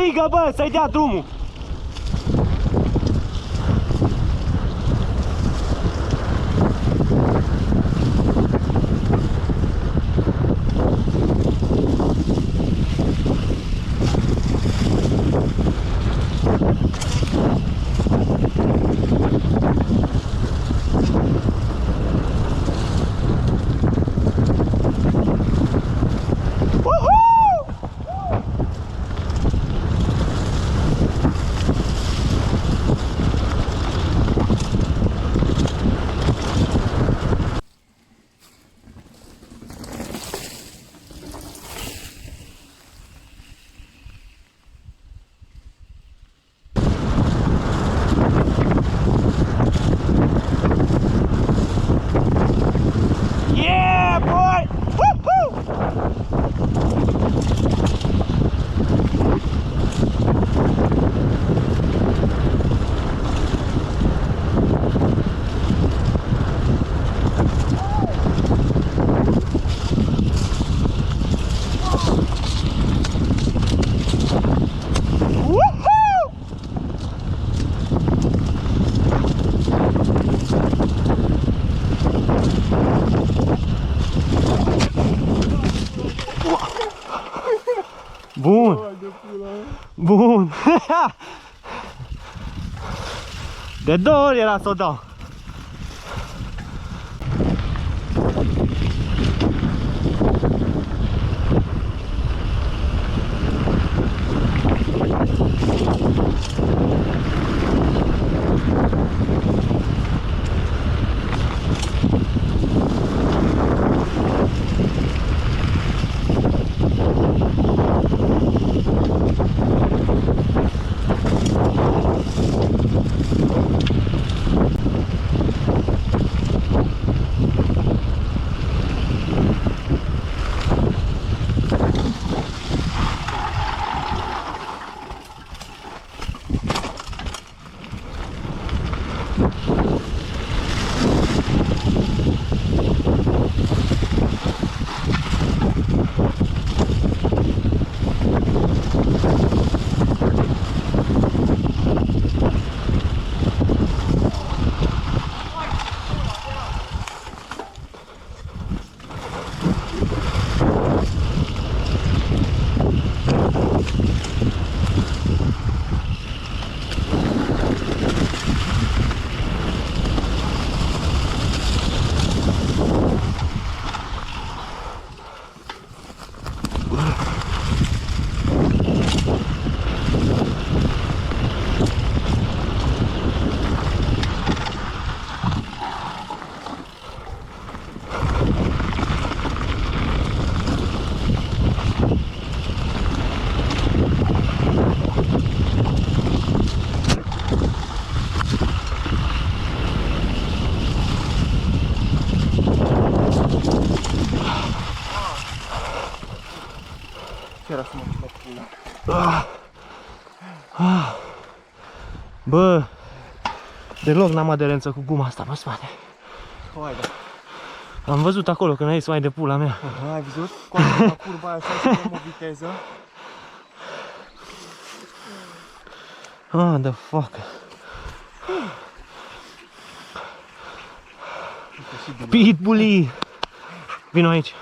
strigă, bă, să-i dea drumul. Bun! Bun! De 2 ori era să o dau. Bă, deloc n-am aderență cu guma asta, mă, spate. Am văzut acolo când ai zis mai de pula mea. Ai văzut? Coace la curba aia să dăm o viteză. Ah, the fuck. Pitbully! Vino aici.